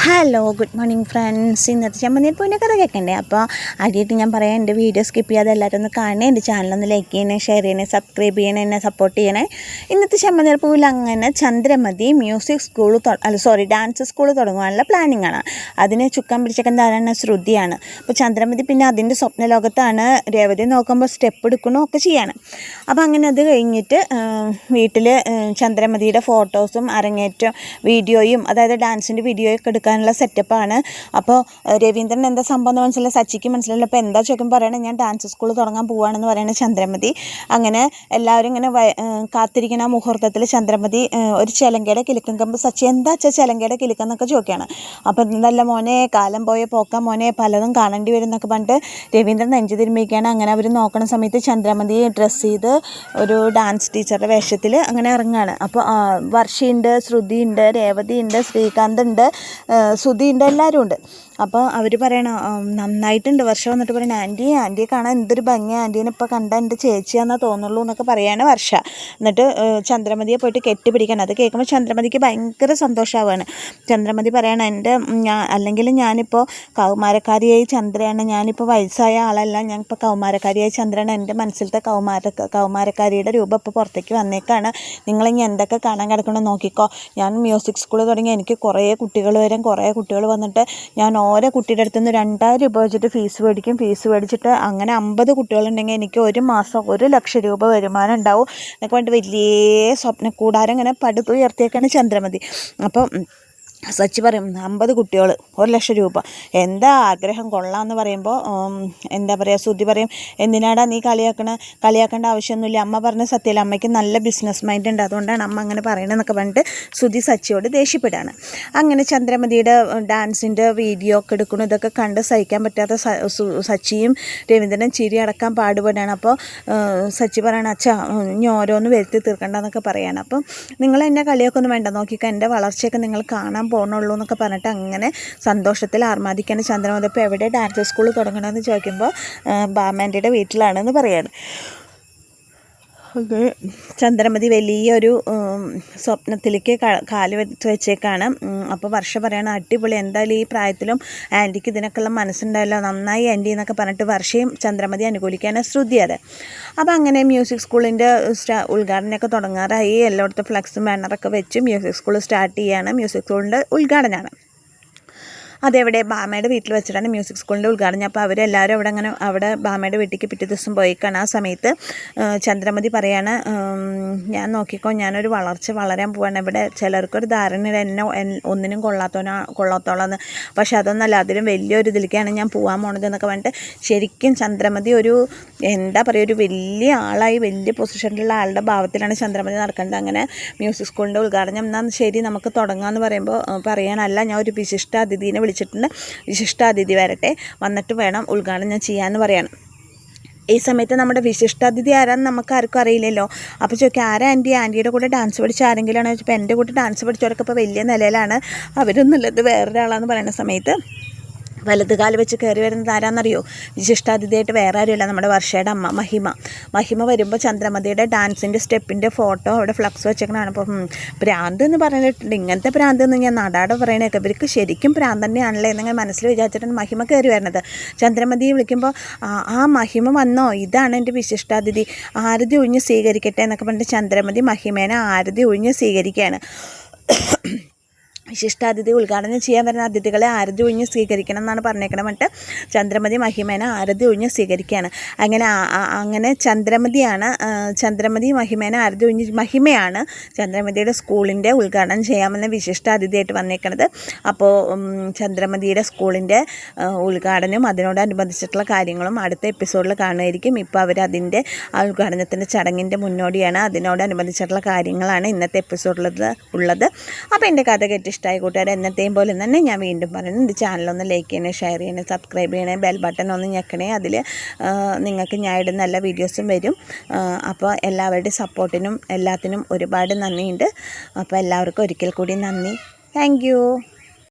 Hello good morning friends. ഇന്നത്തെ ചമ്മന്തിപ്പൂവിൻ്റെ കഥ കേൾക്കണ്ടേ? അപ്പോൾ ആദ്യമായിട്ട് ഞാൻ പറയാം, എൻ്റെ വീഡിയോ സ്കിപ്പ് ചെയ്യാതെ എല്ലാവരും ഒന്ന് കാണണേ, എൻ്റെ ചാനലൊന്ന് ലൈക്ക് ചെയ്യണേ, ഷെയർ ചെയ്യണേ, സബ്സ്ക്രൈബ് ചെയ്യണേ, എന്നെ സപ്പോർട്ട് ചെയ്യണേ. ഇന്നത്തെ ചമ്മന്തിപ്പൂവിൽ അങ്ങനെ Chandramati music school dance school തുടങ്ങുവാനുള്ള പ്ലാനിങ് ആണ്. അതിന് ചുക്കാൻ പിടിച്ചൊക്കെ ധാരാളം ശ്രുതിയാണ്. അപ്പോൾ ചന്ദ്രമതി പിന്നെ അതിൻ്റെ സ്വപ്ന ലോകത്താണ്. രേവതി നോക്കുമ്പോൾ സ്റ്റെപ്പ് എടുക്കണോ ഒക്കെ ചെയ്യാണ്. അപ്പോൾ അങ്ങനെ അത് കഴിഞ്ഞിട്ട് വീട്ടിൽ ചന്ദ്രമതിയുടെ ഫോട്ടോസും അരങ്ങേറ്റം വീഡിയോയും, അതായത് ഡാൻസിൻ്റെ വീഡിയോയൊക്കെ എടുക്കാനുള്ള സെറ്റപ്പാണ്. അപ്പോൾ രവീന്ദ്രൻ എന്താ സംഭവം മനസ്സിലായില്ല, സച്ചിക്ക് മനസ്സിലായില്ല. അപ്പോൾ എന്താ ചോദിക്കുമ്പോൾ പറയണേ, ഞാൻ ഡാൻസ് സ്കൂൾ തുടങ്ങാൻ പോവുകയാണെന്ന് പറയുന്നത് ചന്ദ്രമതി. അങ്ങനെ എല്ലാവരും ഇങ്ങനെ കാത്തിരിക്കുന്ന ആ മുഹൂർത്തത്തിൽ ചന്ദ്രമതി ഒരു ചിലങ്കയുടെ കിലുക്കം കമ്പ് സച്ചി എന്താ വെച്ചാൽ ചിലങ്കയുടെ കിലുക്കം എന്നൊക്കെ ചോദിക്കുകയാണ്. അപ്പം നല്ല മോനെ, കാലം പോയ പോക്കാം മോനെ, പലതും കാണേണ്ടി വരും എന്നൊക്കെ പറഞ്ഞിട്ട് രവീന്ദ്രൻ നെഞ്ചു തിരുമ്പിക്കുകയാണ്. അങ്ങനെ അവർ നോക്കുന്ന സമയത്ത് ചന്ദ്രമതി ഡ്രസ്സ് ചെയ്ത് ഒരു ഡാൻസ് ടീച്ചറുടെ വേഷത്തിൽ അങ്ങനെ ഇറങ്ങുകയാണ്. അപ്പോൾ വർഷയുണ്ട്, ശ്രുതിയുണ്ട്, രേവതിയുണ്ട്, ശ്രീകാന്ത് ഉണ്ട്, ശ്രുതിയുണ്ട്, എല്ലാവരും ഉണ്ട്. അപ്പോൾ അവർ പറയണം നന്നായിട്ടുണ്ട്. വർഷ വന്നിട്ട് പറയണം, ആൻറ്റിയെ കാണാൻ എന്തൊരു ഭംഗി, ആൻറ്റീനെ ഇപ്പോൾ കണ്ട എൻ്റെ ചേച്ചിയാണെന്നാ തോന്നുള്ളൂ എന്നൊക്കെ പറയാണ് വർഷ. എന്നിട്ട് ചന്ദ്രമതിയെ പോയിട്ട് കെട്ടിപ്പിടിക്കണം. അത് കേൾക്കുമ്പോൾ ചന്ദ്രമതിക്ക് ഭയങ്കര സന്തോഷമാവുകയാണ്. ചന്ദ്രമതി പറയണം, അല്ലെങ്കിൽ ഞാനിപ്പോൾ കൗമാരക്കാരിയായി ചന്ദ്രയാണ്, ഞാനിപ്പോൾ വയസ്സായ ആളല്ല, ഞാനിപ്പോൾ കൗമാരക്കാരിയായി ചന്ദ്രയാണ്, എൻ്റെ മനസ്സിലത്തെ കൗമാരക്കാരിയുടെ രൂപം ഇപ്പോൾ പുറത്തേക്ക് വന്നേക്കാണ്. നിങ്ങളിനി എന്തൊക്കെ കാണാൻ കിടക്കണമെന്ന് നോക്കിക്കോ. ഞാൻ മ്യൂസിക് സ്കൂൾ തുടങ്ങി, എനിക്ക് കുറേ കുട്ടികൾ വരും, കുറേ കുട്ടികൾ വന്നിട്ട് ഞാൻ ഓരോ കുട്ടിയുടെ അടുത്ത് നിന്ന് 2000 രൂപ വെച്ചിട്ട് ഫീസ് മേടിച്ചിട്ട് അങ്ങനെ 50 കുട്ടികളുണ്ടെങ്കിൽ എനിക്ക് ഒരു മാസം 1 ലക്ഷം രൂപ വരുമാനം ഉണ്ടാവും എന്നൊക്കെ വേണ്ടി വലിയ സ്വപ്ന കൂടാരം ഇങ്ങനെ പടുത്തുയർത്തിയേക്കാണ് ചന്ദ്രമതി. അപ്പം സച്ചി പറയും 50 കുട്ടികൾ 1 ലക്ഷം രൂപ, എന്താ ആഗ്രഹം, കൊള്ളാമെന്ന് പറയുമ്പോൾ എന്താ പറയുക, ശ്രുതി പറയും, എന്തിനാടാ നീ കളിയാക്കേണ്ട ആവശ്യമൊന്നുമില്ല, അമ്മ പറഞ്ഞ സത്യമല്ല, അമ്മയ്ക്ക് നല്ല ബിസിനസ് മൈൻഡ് ഉണ്ട്, അതുകൊണ്ടാണ് അമ്മ അങ്ങനെ പറയണമെന്നൊക്കെ പറഞ്ഞിട്ട് ശ്രുതി സച്ചിയോട് ദേഷ്യപ്പെടുകയാണ്. അങ്ങനെ ചന്ദ്രമതിയുടെ ഡാൻസിൻ്റെ വീഡിയോ ഒക്കെ എടുക്കണം. ഇതൊക്കെ കണ്ട് സഹിക്കാൻ പറ്റാത്ത സച്ചിയും രവീന്ദ്രനും ചിരി അടക്കാൻ പാടുപെടുകയാണ്. അപ്പോൾ സച്ചി പറയണം, അച്ഛാ ഇനി ഓരോന്ന് വരുത്തി തീർക്കണ്ടെന്നൊക്കെ പറയുകയാണ്. അപ്പം നിങ്ങൾ എന്നെ കളിയൊക്കെ ഒന്നും വേണ്ട, നോക്കിക്കാൻ എൻ്റെ വളർച്ചയൊക്കെ നിങ്ങൾ കാണാൻ പോകണുള്ളൂ എന്നൊക്കെ പറഞ്ഞിട്ട് അങ്ങനെ സന്തോഷത്തിൽ ആർമാദിക്കാണ് ചന്ദ്രമതി. ഇപ്പോൾ എവിടെ ഡാൻസ് സ്കൂൾ തുടങ്ങണമെന്ന് ചോദിക്കുമ്പോൾ ബാമാൻറ്റിയുടെ വീട്ടിലാണെന്ന് പറയാണ്. ചന്ദ്രമതി വലിയൊരു സ്വപ്നത്തിലേക്ക് കാല് വെച്ചേക്കാണ്. അപ്പോൾ വർഷ പറയണം, അടിപൊളി, എന്തായാലും ഈ പ്രായത്തിലും ആൻറ്റിക്ക് ഇതിനൊക്കെയുള്ള മനസ്സുണ്ടായല്ലോ, നന്നായി ആൻറ്റി എന്നൊക്കെ പറഞ്ഞിട്ട് വർഷയും ചന്ദ്രമതി അനുകൂലിക്കാനാണ് ശ്രുതിയത്. അപ്പോൾ അങ്ങനെ മ്യൂസിക് സ്കൂളിൻ്റെ ഉദ്ഘാടനമൊക്കെ തുടങ്ങാറായി. എല്ലായിടത്തും ഫ്ലക്സും ബാനറൊക്കെ വെച്ച് മ്യൂസിക് സ്കൂൾ സ്റ്റാർട്ട് ചെയ്യുകയാണ്. മ്യൂസിക് സ്കൂളിൻ്റെ ഉദ്ഘാടനമാണ്. അതെവിടെ ബാമയുടെ വീട്ടിൽ വെച്ചിട്ടാണ് മ്യൂസിക് സ്കൂളിൻ്റെ ഉദ്ഘാടനം. അപ്പോൾ അവരെല്ലാവരും അവിടെ ബാമയുടെ വീട്ടിലേക്ക് പിറ്റേ ദിവസം പോയിക്കാണ്. ആ സമയത്ത് ചന്ദ്രമതി പറയാണ്, ഞാൻ നോക്കിക്കോ, ഞാനൊരു വളരാൻ പോവാണ്. ഇവിടെ ചിലർക്കൊരു ധാരണ എന്നെ ഒന്നിനും കൊള്ളാത്തോളാന്ന്, പക്ഷെ അതൊന്നല്ല, അതിലും വലിയൊരു ഇതിലേക്കാണ് ഞാൻ പോകാൻ പോണത് എന്നൊക്കെ പറഞ്ഞിട്ട് ശരിക്കും ചന്ദ്രമതി ഒരു എന്താ പറയുക, ഒരു വലിയ ആളായി വലിയ പൊസിഷനിലുള്ള ആളുടെ ഭാവത്തിലാണ് ചന്ദ്രമതി നടക്കേണ്ടത്. അങ്ങനെ മ്യൂസിക് സ്കൂളിൻ്റെ ഉദ്ഘാടനം എന്നാൽ ശരി നമുക്ക് തുടങ്ങാമെന്ന് പറയുമ്പോൾ പറയാനല്ല, ഞാൻ ഒരു വിശിഷ്ട അതിഥീനെ വിളിച്ചിട്ടുണ്ട്, വിശിഷ്ടാതിഥി വരട്ടെ, വന്നിട്ട് വേണം ഉദ്ഘാടനം ചെയ്യാമെന്ന് പറയാണ്. ഈ സമയത്ത് നമ്മുടെ വിശിഷ്ടാതിഥി ആരാന്ന് നമുക്ക് ആർക്കും അറിയില്ലല്ലോ. അപ്പോൾ ചോദിക്കുക, ആരാ ആൻറ്റിയുടെ കൂടെ ഡാൻസ് പഠിച്ച ആരെങ്കിലും ആണോ ചോദിച്ചപ്പോൾ എൻ്റെ കൂടെ ഡാൻസ് പഠിച്ചവരൊക്കെ ഇപ്പോൾ വലിയ നിലയിലാണ്, അവരൊന്നുമില്ലത് വേറൊരാളാന്ന് പറയുന്ന സമയത്ത് വലത് കാല് വെച്ച് കയറി വരുന്നത് ആരാന്നറിയോ? വിശിഷ്ടാതിഥിയായിട്ട് വേറെ ആരുമില്ല, നമ്മുടെ വർഷയുടെ അമ്മ മഹിമ വരുമ്പോൾ ചന്ദ്രമതിയുടെ ഡാൻസിൻ്റെ സ്റ്റെപ്പിൻ്റെ ഫോട്ടോ അവിടെ ഫ്ലക്സ് വെച്ചേക്കണാണ്. അപ്പോൾ ഭ്രാന്ത് എന്ന് പറഞ്ഞിട്ടുണ്ട്. ഇങ്ങനത്തെ ഭ്രാന്ത് എന്ന് ഞാൻ നാടാടെ പറയണേക്കെ, ഇവർക്ക് ശരിക്കും ഭ്രാന്ത് തന്നെയാണല്ലേ എന്നിങ്ങനെ മനസ്സിൽ വിചാരിച്ചിട്ടാണ് മഹിമ കയറി വരുന്നത്. ചന്ദ്രമതിയെ വിളിക്കുമ്പോൾ ആ മഹിമ വന്നോ, ഇതാണ് എൻ്റെ വിശിഷ്ടാതിഥി, ആരതി ഒഴിഞ്ഞ് സ്വീകരിക്കട്ടെ എന്നൊക്കെ പറഞ്ഞിട്ട് ചന്ദ്രമതി മഹിമേനെ ആരതി ഒഴിഞ്ഞ് സ്വീകരിക്കുകയാണ്. വിശിഷ്ടാതിഥി ഉദ്ഘാടനം ചെയ്യാൻ വരുന്ന അതിഥികളെ ആരതി ഒഴിഞ്ഞ് സ്വീകരിക്കണം എന്നാണ് പറഞ്ഞേക്കണം. എന്നിട്ട് ചന്ദ്രമതി മഹിമേനെ ആരതി ഒഴിഞ്ഞ് സ്വീകരിക്കുകയാണ്. അങ്ങനെ ചന്ദ്രമതി മഹിമേനെ ആരതി ഒഴിഞ്ഞ് മഹിമയാണ് ചന്ദ്രമതിയുടെ സ്കൂളിൻ്റെ ഉദ്ഘാടനം ചെയ്യാമെന്ന വിശിഷ്ടാതിഥിയായിട്ട് വന്നേക്കണത്. അപ്പോൾ ചന്ദ്രമതിയുടെ സ്കൂളിൻ്റെ ഉദ്ഘാടനവും അതിനോടനുബന്ധിച്ചിട്ടുള്ള കാര്യങ്ങളും അടുത്ത എപ്പിസോഡിൽ കാണുമായിരിക്കും. ഇപ്പോൾ അവർ അതിൻ്റെ ഉദ്ഘാടനത്തിൻ്റെ ചടങ്ങിൻ്റെ മുന്നോടിയാണ്. അതിനോടനുബന്ധിച്ചിട്ടുള്ള കാര്യങ്ങളാണ് ഇന്നത്തെ എപ്പിസോഡിലുള്ളത്. അപ്പോൾ എൻ്റെ കഥ കേട്ട് ഇഷ്ടമായി കൂട്ടുകാരെ, എന്നത്തെയും പോലെ തന്നെ ഞാൻ വീണ്ടും പറയുന്നു, എൻ്റെ ചാനലൊന്ന് ലൈക്ക് ചെയ്യണേ, ഷെയർ ചെയ്യണേ, സബ്സ്ക്രൈബ് ചെയ്യണേ, ബെൽ ബട്ടൺ ഒന്ന് ഞെക്കണേ. അതിൽ നിങ്ങൾക്ക് ഞാൻ ഇടുന്ന നല്ല വീഡിയോസും വരും. അപ്പോൾ എല്ലാവരുടെയും സപ്പോർട്ടിനും എല്ലാത്തിനും ഒരുപാട് നന്ദിയുണ്ട്. അപ്പോൾ എല്ലാവർക്കും ഒരിക്കൽ കൂടി നന്ദി. Thank you.